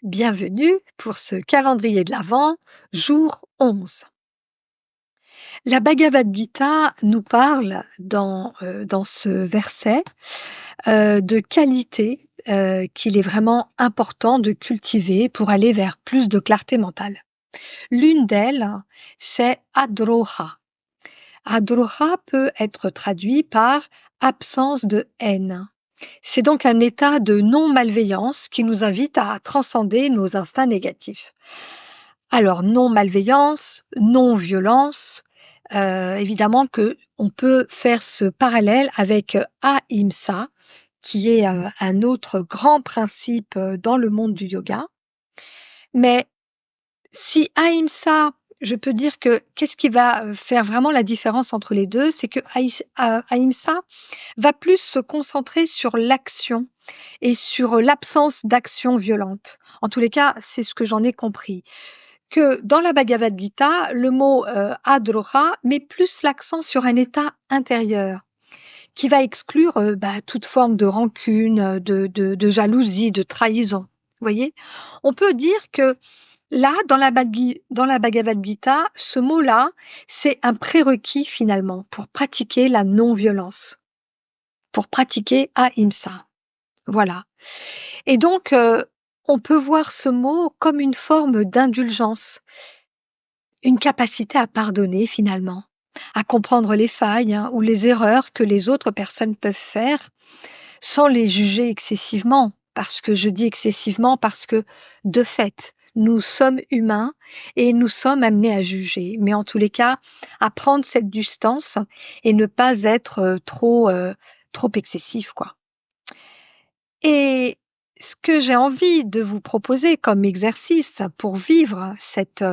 Bienvenue pour ce calendrier de l'Avent, jour 11. La Bhagavad Gita nous parle dans ce verset de qualités qu'il est vraiment important de cultiver pour aller vers plus de clarté mentale. L'une d'elles, c'est Adroha. Adroha peut être traduit par absence de haine. C'est donc un état de non-malveillance qui nous invite à transcender nos instincts négatifs. Alors, non-malveillance, non-violence, évidemment qu'on peut faire ce parallèle avec Ahimsa, qui est un autre grand principe dans le monde du yoga. Mais si Ahimsa, je peux dire que qu'est-ce qui va faire vraiment la différence entre les deux, c'est que Ahimsa va plus se concentrer sur l'action et sur l'absence d'action violente. En tous les cas, c'est ce que j'en ai compris. Que dans la Bhagavad Gita, le mot adroha met plus l'accent sur un état intérieur qui va exclure toute forme de rancune, de jalousie, de trahison. Vous voyez, on peut dire que là, dans la Bhagavad Gita, ce mot-là, c'est un prérequis finalement pour pratiquer la non-violence, pour pratiquer ahimsa. Voilà. Et donc, on peut voir ce mot comme une forme d'indulgence, une capacité à pardonner finalement, à comprendre les failles ou les erreurs que les autres personnes peuvent faire sans les juger excessivement. Parce que je dis excessivement parce que, de fait, nous sommes humains et nous sommes amenés à juger. Mais en tous les cas, à prendre cette distance et ne pas être trop excessif, quoi. Et ce que j'ai envie de vous proposer comme exercice pour vivre cette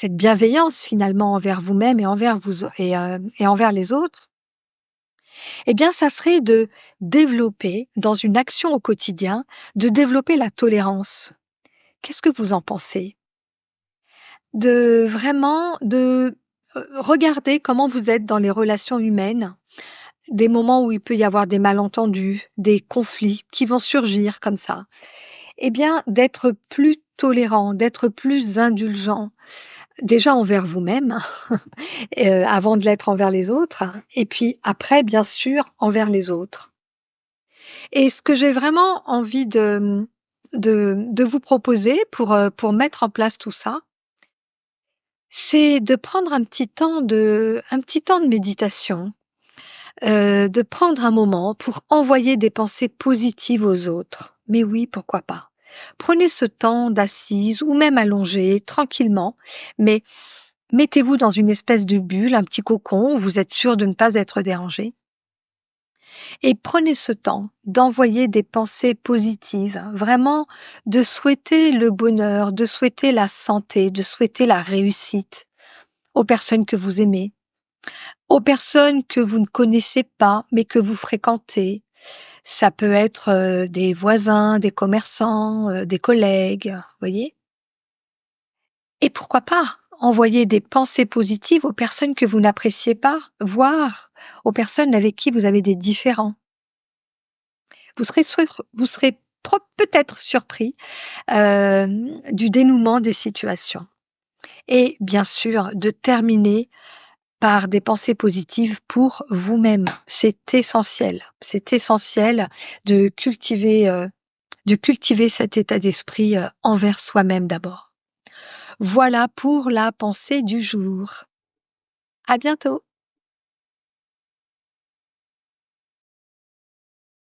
bienveillance finalement envers vous-même et envers les autres, eh bien, ça serait de développer dans une action au quotidien, de développer la tolérance. Qu'est-ce que vous en pensez? De regarder comment vous êtes dans les relations humaines, des moments où il peut y avoir des malentendus, des conflits qui vont surgir comme ça. Eh bien, d'être plus tolérant, d'être plus indulgent, déjà envers vous-même, avant de l'être envers les autres, et puis après, bien sûr, envers les autres. Et ce que j'ai vraiment envie de vous proposer pour mettre en place tout ça, c'est de prendre un petit temps de méditation, de prendre un moment pour envoyer des pensées positives aux autres. Mais oui, pourquoi pas? Prenez ce temps d'assise ou même allongé, tranquillement, mais mettez-vous dans une espèce de bulle, un petit cocon où vous êtes sûr de ne pas être dérangé. Et prenez ce temps d'envoyer des pensées positives, vraiment de souhaiter le bonheur, de souhaiter la santé, de souhaiter la réussite aux personnes que vous aimez, aux personnes que vous ne connaissez pas mais que vous fréquentez. Ça peut être des voisins, des commerçants, des collègues, voyez? Et pourquoi pas envoyer des pensées positives aux personnes que vous n'appréciez pas, voire aux personnes avec qui vous avez des différends. Vous serez peut-être surpris du dénouement des situations. Et bien sûr, de terminer par des pensées positives pour vous-même. C'est essentiel. C'est essentiel de cultiver cet état d'esprit envers soi-même d'abord. Voilà pour la pensée du jour. À bientôt.